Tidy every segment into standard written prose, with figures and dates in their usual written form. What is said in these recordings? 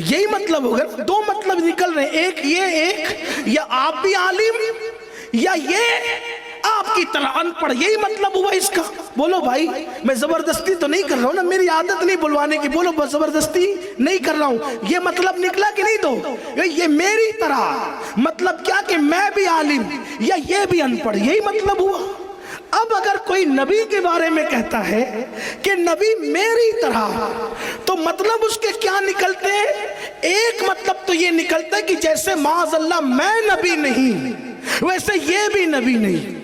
یہی مطلب ہوگا. دو مطلب نکل رہے ہیں, ایک یہ, ایک یا آپ بھی عالم یا یہ آپ کی طرح ان پڑھ, یہی مطلب ہوا اس کا. بولو بھائی میں زبردستی تو نہیں کر رہا ہوں نا, میری عادت نہیں بلوانے کی, بولو زبردستی نہیں کر رہا ہوں. یہ مطلب نکلا کہ نہیں؟ دو یہ میری طرح مطلب کیا کہ میں بھی عالم یا یہ بھی ان پڑھ, یہی مطلب ہوا. اب اگر کوئی نبی کے بارے میں کہتا ہے کہ نبی میری طرح, تو مطلب اس کے کیا نکلتے ہیں؟ ایک مطلب تو یہ نکلتا ہے کہ جیسے معاذ اللہ میں نبی نہیں ویسے یہ بھی نبی نہیں.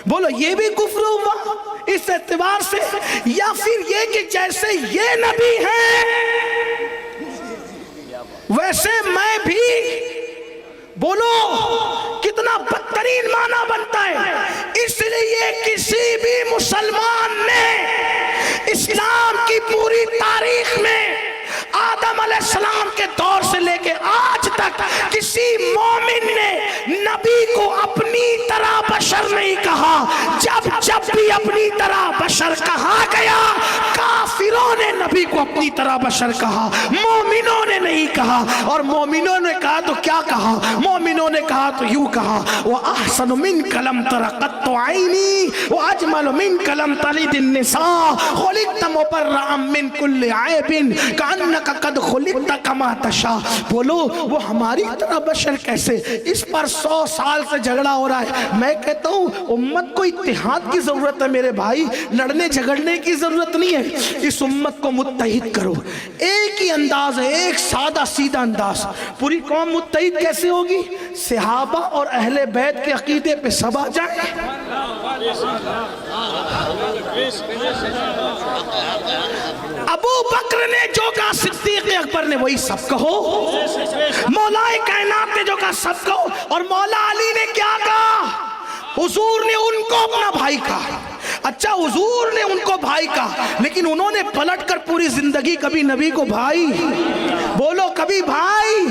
بولو یہ بھی کفر ہوا اس اعتبار سے, یا پھر یہ کہ جیسے یہ نبی ہے ویسے میں بھی. بولو کتنا بدترین معنی بنتا ہے. اس لیے کسی بھی مسلمان نے اسلام کی پوری تاریخ میں آدم علیہ السلام کے دور سے لے کے آج تک کسی مومن نے نبی کو اپنی طرح بشر نہیں کہا. جب جب بھی اپنی طرح بشر کہا گیا, کافروں نے نبی کو اپنی طرح بشر کہا, مومنوں نے نہیں کہا. اور مومنوں نے کہا تو کیا کہا؟ مومنوں نے کہا تو یوں کہا, وَأَحْسَنُ مِنْكَ لَمْ تَرَ قَطُّ عَيْنِي وَأَجْمَلُ مِنْكَ لَمْ تَلِدِ النِّسَاءُ خُلِقْتَ مُبَرَّأً مِنْ كُلِّ عَيْبٍ كَأَنَّكَ قَدْ خُلِقْتَ كَمَا تَشَاءُ. بولو وہ ہماری طرح بشر کیسے؟ اس پر 100 سال سے جھگڑا ہو رہا ہے. میں کہتا ہوں امت کو اتحاد کی ضرورت ہے میرے بھائی, لڑنے جھگڑنے کی ضرورت نہیں ہے. اس امت کو متحد کرو, ایک ہی انداز ہے, ایک سادہ سیدھا انداز. پوری قوم متحد کیسے ہوگی؟ صحابہ اور اہل بیت کے عقیدے پہ سب آ جائیں. ابو بکر نے جو کہا صدیق اکبر نے وہی سب کہو, مولا کائنات نے جو کہا سب کہو. اور مولا علی نے کیا کہا؟ حضور نے ان کو اپنا بھائی کہا. اچھا حضور نے ان کو بھائی کہا, لیکن انہوں نے پلٹ کر پوری زندگی کبھی نبی کو بھائی, بولو کبھی بھائی,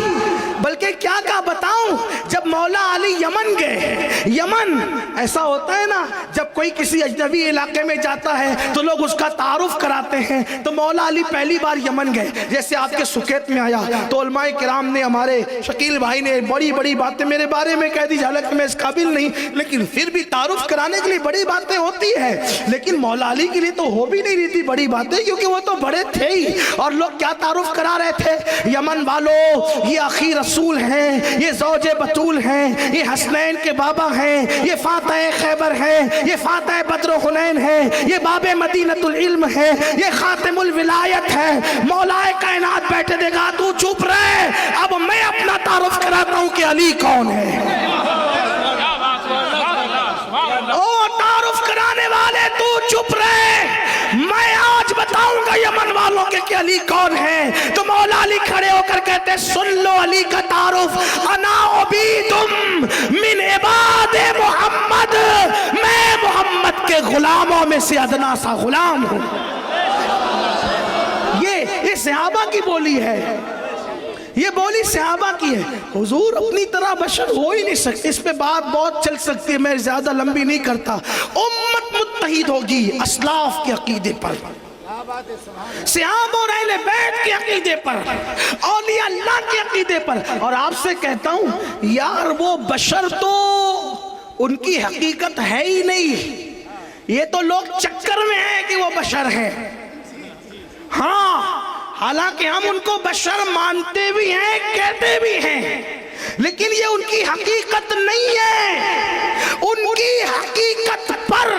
بلکہ کیا کہا بتاؤں؟ جب مولا علی یمن گئے, یمن ایسا ہوتا ہے نا جب کوئی کسی اجنبی علاقے میں جاتا ہے تو لوگ اس کا تعارف کراتے ہیں. تو مولا علی پہلی بار یمن گئے, جیسے آپ کے سکیت میں آیا تو علماء کرام نے, ہمارے شکیل بھائی نے بڑی بڑی باتیں میرے بارے میں کہہ دی, حالانکہ میں اس قابل نہیں, لیکن پھر بھی تعارف کرانے کے لیے بڑی باتیں ہوتی ہے. لیکن مولا علی کے لیے تو ہو بھی نہیں رہی تھی بڑی باتیں, کیونکہ وہ تو بڑے تھے ہی. اور لوگ کیا تعارف کرا رہے تھے؟ یمن والوں یہ اخی رسول ہیں, یہ زوج بطول ہیں, یہ حسنین کے بابا ہیں, یہ فاتح خیبر ہیں, یہ فاتح بدر و حنین ہیں, یہ باب مدینۃ العلم ہے, یہ خاتم الولایت ہے. مولا کائنات بیٹھے دے گا تو چپ رہے, اب میں اپنا تعارف کراتا ہوں کہ علی کون ہے. تعارف کرانے والے تو چپ رہے, میں آج بتاؤں گا یمن والوں کے کہ علی کون ہے. تو مولا علی کھڑے ہو کر کہتے سن لو علی کا تعارف, انا عبیدم من عباد محمد, میں محمد کے غلاموں میں سے ادنا سا غلام ہوں. یہ صحابہ کی بولی ہے, یہ بولی صحابہ کی ہے. حضور اپنی طرح بشر ہو ہی نہیں سکتے. اس پہ بات بہت چل سکتی ہے, میں زیادہ لمبی نہیں کرتا. امت متحد ہوگی اسلاف کے عقیدے پر, صحابہ اور اہل بیت کے عقیدے پر, اولیاء اللہ کے عقیدے پر. اور آپ سے کہتا ہوں یار وہ بشر تو ان کی حقیقت ہے ہی نہیں, یہ تو لوگ چکر میں ہیں کہ وہ بشر ہیں. ہاں حالانکہ ہم ان کو بشر مانتے بھی ہیں, کہتے بھی ہیں, لیکن یہ ان کی حقیقت نہیں ہے. ان کی حقیقت پر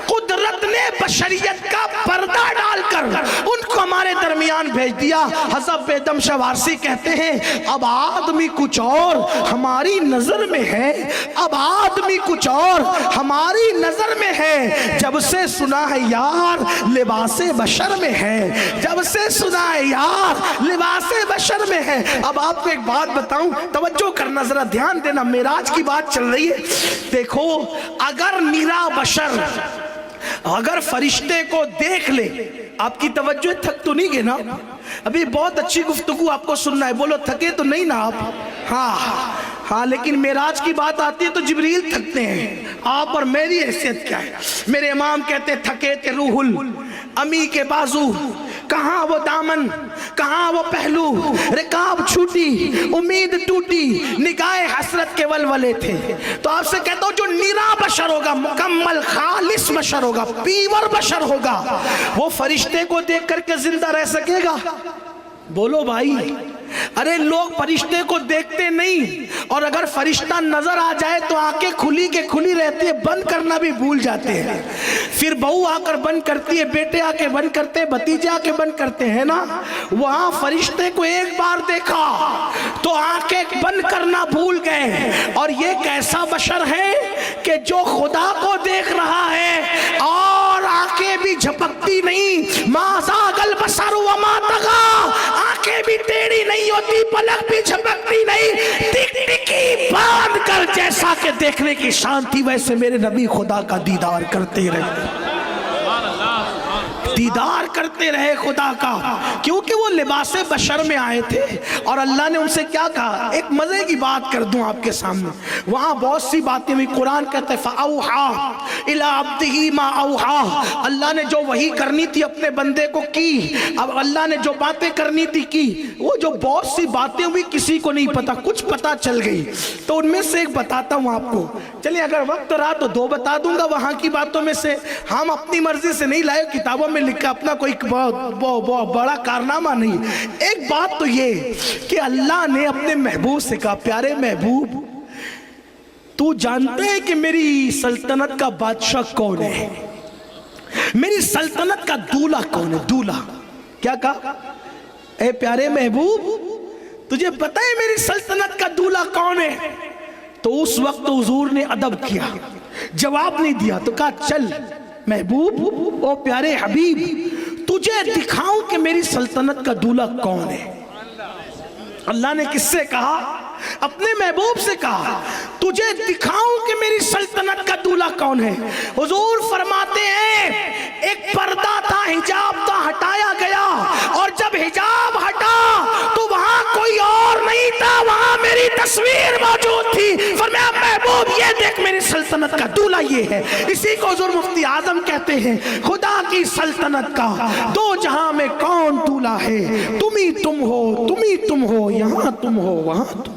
قدرت نے بشریت کا پردہ ڈال کر ان کو ہمارے درمیان بھیج دیا. حضرت بیدم شاہ وارسی کہتے ہیں اب آدمی کچھ اور ہماری نظر میں ہے, اب آدمی کچھ اور ہماری نظر میں ہے. جب سے سنا ہے یار لباس بشر میں ہے, جب سے سنا ہے یار لباس بشر میں ہے. اب آپ کو ایک بات بتاؤں, توجہ کرنا ذرا دھیان دینا, معراج کی بات چل رہی ہے. دیکھو اگر میرا بشر اگر فرشتے کو دیکھ لے, آپ کی توجہ تھک تو نہیں گئے نا؟ ابھی بہت اچھی گفتگو آپ کو سننا ہے, بولو تھکے تو نہیں نا آپ؟ ہاں لیکن معراج کی بات آتی ہے تو جبریل تھکتے ہیں. آپ اور میری حیثیت کیا ہے؟ میرے امام کہتے تھکے تھے روح الامی کے بازو, کہاں وہ دامن، کہاں وہ پہلو، رکاب چھوٹی، امید ٹوٹی، نگاہ حسرت کے ولولے تھے۔ تو آپ سے کہتا ہوں جو نیرا بشر ہوگا، مکمل خالص بشر ہوگا، پیور بشر ہوگا، وہ فرشتے کو دیکھ کر کے زندہ رہ سکے گا؟ بولو بھائی۔ ارے لوگ فرشتے کو دیکھتے نہیں، اور اگر فرشتہ نظر آ جائے تو آنکھیں کھلی کے کھلی رہتی ہے، بند کرنا بھی بھول جاتے ہیں۔ پھر بہو آ کر بند کرتی ہے، بیٹے آ کے بند کرتے ہیں، بھتیجے آ کے بند کرتے ہیں نا۔ وہاں فرشتے کو ایک بار دیکھا تو آنکھیں بند کرنا بھول گئے۔ اور یہ کیسا بشر ہے کہ جو خدا کو دیکھ رہا ہے اور آنکھیں بھی جھپکتی نہیں۔ ما زاغ البصر وما طغى، آنکھیں بھی ٹیڑھی نہیں ہوتی، پلک بھی جھپکتی نہیں، ٹک ٹکی باندھ کر جیسا کہ دیکھنے کی شان تھی ویسے میرے نبی خدا کا دیدار کرتے رہے، دیدار کرتے رہے خدا کا، کیونکہ وہ لباس بشر میں آئے تھے۔ اور اللہ نے ان سے کیا کہا؟ ایک مزے کی بات کر دوں آپ کے سامنے، وہاں بہت سی باتیں ہوئی۔ قرآن کہتا ہے فَأَوْحَىٰ إِلَىٰ عَبْدِهِ مَا أَوْحَىٰ، اللہ نے جو وحی کرنی تھی اپنے بندے کو کی۔ اب اللہ نے جو باتیں کرنی تھی کی، وہ جو بہت سی باتیں ہوئی کسی کو نہیں پتا، کچھ پتا چل گئی، تو ان میں سے ایک بتاتا ہوں آپ کو۔ چلیے اگر وقت رہا تو دو بتا دوں گا وہاں کی باتوں میں سے، ہم اپنی مرضی سے نہیں لائے، کتابوں میں لکھا، اپنا کوئی بہت بڑا کارنامہ نہیں۔ ایک بات تو یہ کہ اللہ نے اپنے محبوب سے کہا پیارے محبوب تو جانتے ہے کہ میری سلطنت کا بادشاہ کون ہے، میری سلطنت کا دولہ کون ہے؟ دولہ کیا کہا؟ اے پیارے محبوب تجھے پتہ ہے میری سلطنت کا دولہ کون ہے؟ تو اس وقت حضور نے ادب کیا، جواب نہیں دیا، تو کہا چل محبوب او پیارے حبیب تجھے دکھاؤں کہ میری سلطنت کا دولہ کون ہے۔ اللہ نے کس سے کہا؟ اپنے محبوب سے کہا تجھے دکھاؤں کہ میری سلطنت کا دولہ کون ہے۔ حضور فرماتے ہیں ایک پردہ تھا، حجاب تھا، ہٹایا گیا، اور جب حجاب ہٹا تو وہاں کوئی اور نہیں تھا، وہاں میری تصویر موجود تھی۔ فرمایا محبوب یہ دیکھ میری سلطنت کا دولہ یہ ہے۔ اسی کو حضور مفتی اعظم کہتے ہیں خدا کی سلطنت کا دو جہاں میں کون دولہ ہے، تم ہی تم ہو، تم ہی تم ہو، یہاں تم ہو وہاں تم۔